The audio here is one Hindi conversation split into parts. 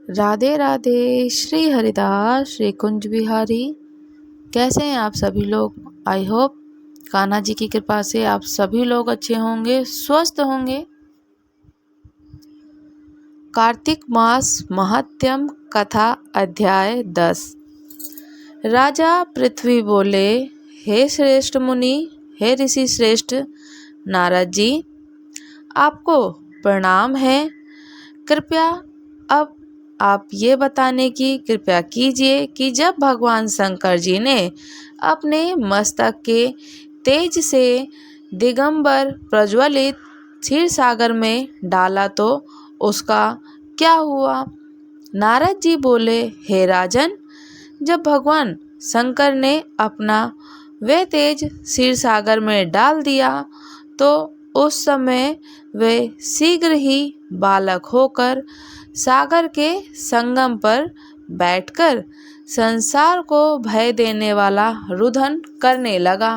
राधे राधे। श्री हरिदास श्री कुंज बिहारी। कैसे हैं आप सभी लोग? आई होप कान्हा जी की कृपा से आप सभी लोग अच्छे होंगे, स्वस्थ होंगे। कार्तिक मास महात्म्य कथा अध्याय 10। राजा पृथ्वी बोले, हे श्रेष्ठ मुनि, हे ऋषि श्रेष्ठ नारद जी, आपको प्रणाम है। कृपया अब आप ये बताने की कृपा कीजिए कि जब भगवान शंकर जी ने अपने मस्तक के तेज से दिगंबर प्रज्वलित क्षीर सागर में डाला तो उसका क्या हुआ? नारद जी बोले, हे राजन, जब भगवान शंकर ने अपना वे तेज क्षीर सागर में डाल दिया तो उस समय वे शीघ्र ही बालक होकर सागर के संगम पर बैठकर संसार को भय देने वाला रुदन करने लगा।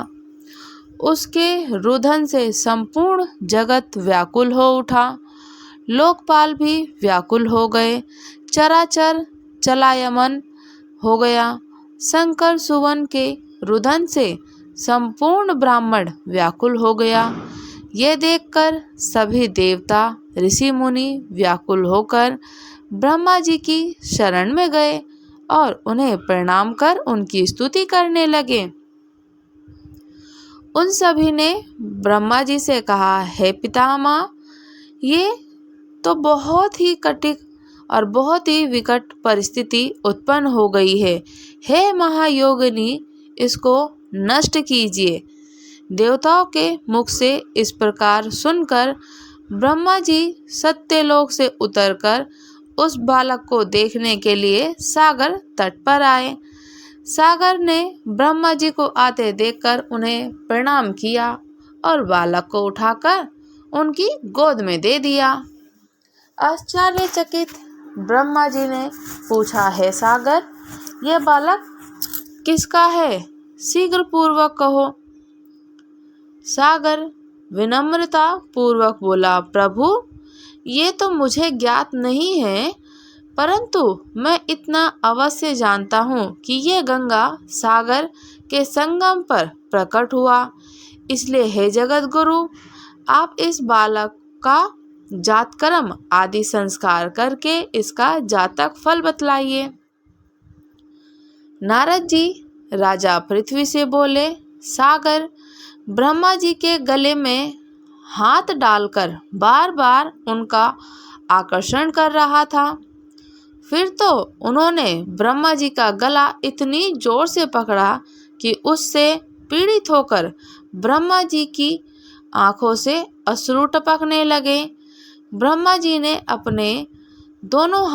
उसके रुदन से संपूर्ण जगत व्याकुल हो उठा, लोकपाल भी व्याकुल हो गए, चराचर चलायमन हो गया। शंकर सुवन के रुदन से संपूर्ण ब्राह्मण व्याकुल हो गया। ये देखकर सभी देवता ऋषि मुनि व्याकुल होकर ब्रह्मा जी की शरण में गए और उन्हें प्रणाम कर उनकी स्तुति करने लगे। उन सभी ने ब्रह्मा जी से कहा, हे पितामह, ये तो बहुत ही कठिन और बहुत ही विकट परिस्थिति उत्पन्न हो गई है। हे महायोगिनी, इसको नष्ट कीजिए। देवताओं के मुख से इस प्रकार सुनकर ब्रह्मा जी सत्यलोक से उतरकर उस बालक को देखने के लिए सागर तट पर आए। सागर ने ब्रह्मा जी को आते देखकर उन्हें प्रणाम किया और बालक को उठाकर उनकी गोद में दे दिया। आश्चर्यचकित ब्रह्मा जी ने पूछा, हे सागर, यह बालक किसका है? शीघ्र पूर्वक कहो। सागर विनम्रता पूर्वक बोला, प्रभु, ये तो मुझे ज्ञात नहीं है, परंतु मैं इतना अवश्य जानता हूँ कि ये गंगा सागर के संगम पर प्रकट हुआ। इसलिए हे जगत गुरु, आप इस बालक का जातकर्म आदि संस्कार करके इसका जातक फल बतलाइए। नारद जी राजा पृथ्वी से बोले, सागर ब्रह्मा जी के गले में हाथ डालकर बार बार उनका आकर्षण कर रहा था। फिर तो उन्होंने ब्रह्मा जी का गला इतनी जोर से पकड़ा कि उससे पीड़ित होकर ब्रह्मा जी की आंखों से अश्रु टपकने लगे। ब्रह्मा जी ने अपने दोनों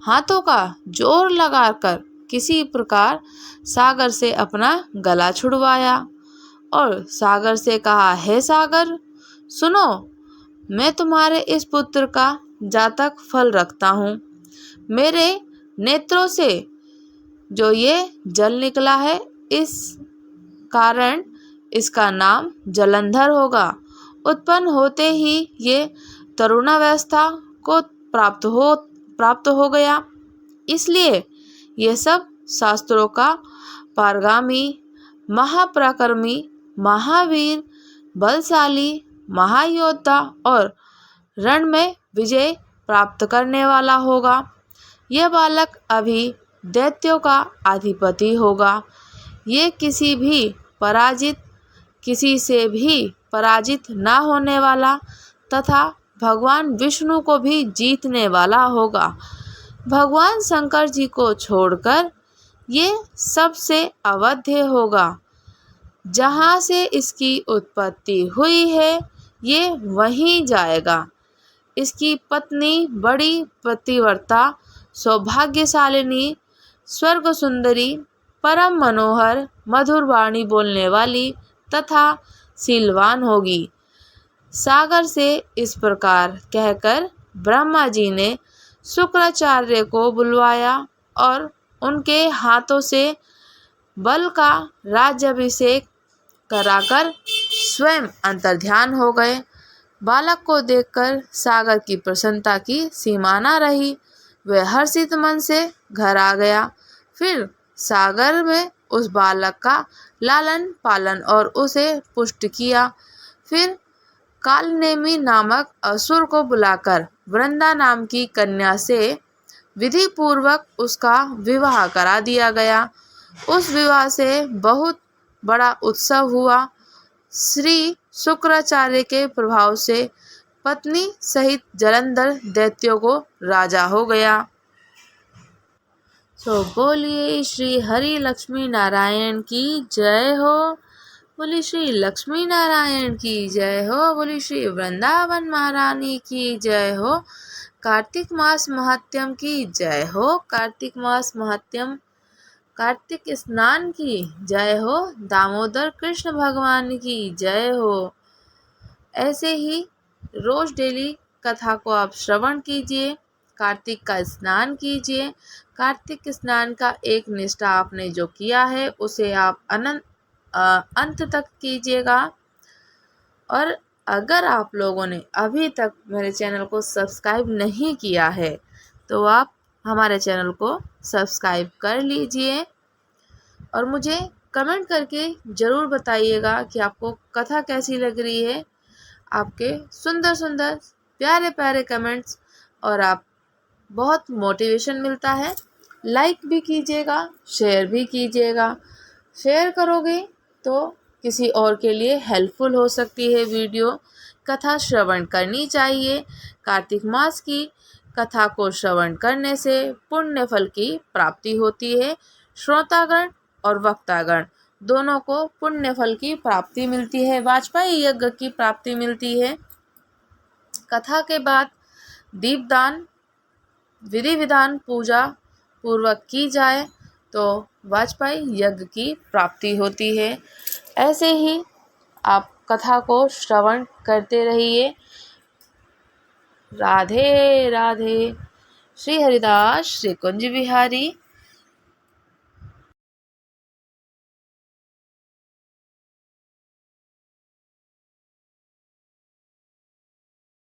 हाथों का जोर लगाकर किसी प्रकार सागर से अपना गला छुड़वाया और सागर से कहा, हे सागर, सुनो, मैं तुम्हारे इस पुत्र का जातक फल रखता हूँ। मेरे नेत्रों से जो ये जल निकला है, इस कारण इसका नाम जलंधर होगा। उत्पन्न होते ही ये तरुणावस्था को प्राप्त हो गया। इसलिए ये सब शास्त्रों का पारगामी, महापराक्रमी, महावीर, बलशाली, महायोद्धा और रण में विजय प्राप्त करने वाला होगा। यह बालक अभी दैत्यों का अधिपति होगा। ये किसी से भी पराजित न होने वाला तथा भगवान विष्णु को भी जीतने वाला होगा। भगवान शंकर जी को छोड़कर ये सबसे अवध्य होगा। जहाँ से इसकी उत्पत्ति हुई है, ये वहीं जाएगा। इसकी पत्नी बड़ी पतिव्रता, सौभाग्यशालिनी, स्वर्ग सुंदरी, परम मनोहर, मधुर वाणी बोलने वाली तथा शीलवान होगी। सागर से इस प्रकार कहकर ब्रह्मा जी ने शुक्राचार्य को बुलवाया और उनके हाथों से बल का राज्याभिषेक कराकर स्वयं अंतर्ध्यान हो गए। बालक को देखकर सागर की प्रसन्नता की सीमा न रही। वह हर्षित मन से घर आ गया। फिर सागर में उस बालक का लालन पालन और उसे पुष्ट किया। फिर कालनेमी नामक असुर को बुलाकर वृंदा नाम की कन्या से विधि पूर्वक उसका विवाह करा दिया गया। उस विवाह से बहुत बड़ा उत्सव हुआ। श्री शुक्राचार्य के प्रभाव से पत्नी सहित जलंधर दैत्यों को राजा हो गया। बोलिए श्री हरि लक्ष्मी नारायण की जय हो। बोली श्री लक्ष्मी नारायण की जय हो। बोली श्री वृंदावन महारानी की जय हो। कार्तिक मास महात्म्यम की जय हो। कार्तिक मास महात्म्यम, कार्तिक स्नान की जय हो। दामोदर कृष्ण भगवान की जय हो। ऐसे ही रोज डेली कथा को आप श्रवण कीजिए, कार्तिक का स्नान कीजिए। कार्तिक स्नान का एक निष्ठा आपने जो किया है उसे आप अंत तक कीजिएगा। और अगर आप लोगों ने अभी तक मेरे चैनल को सब्सक्राइब नहीं किया है तो आप हमारे चैनल को सब्सक्राइब कर लीजिए और मुझे कमेंट करके ज़रूर बताइएगा कि आपको कथा कैसी लग रही है। आपके सुंदर सुंदर प्यारे प्यारे कमेंट्स और आप बहुत मोटिवेशन मिलता है। लाइक भी कीजिएगा, शेयर भी कीजिएगा। शेयर करोगे तो किसी और के लिए हेल्पफुल हो सकती है वीडियो। कथा श्रवण करनी चाहिए। कार्तिक मास की कथा को श्रवण करने से पुण्य फल की प्राप्ति होती है। श्रोतागण और वक्तागण दोनों को पुण्य फल की प्राप्ति मिलती है, वाजपेयी यज्ञ की प्राप्ति मिलती है। कथा के बाद दीपदान विधि विधान पूजा पूर्वक की जाए तो वाजपेयी यज्ञ की प्राप्ति होती है। ऐसे ही आप कथा को श्रवण करते रहिए। राधे राधे। श्री हरिदास श्री कुंज बिहारी।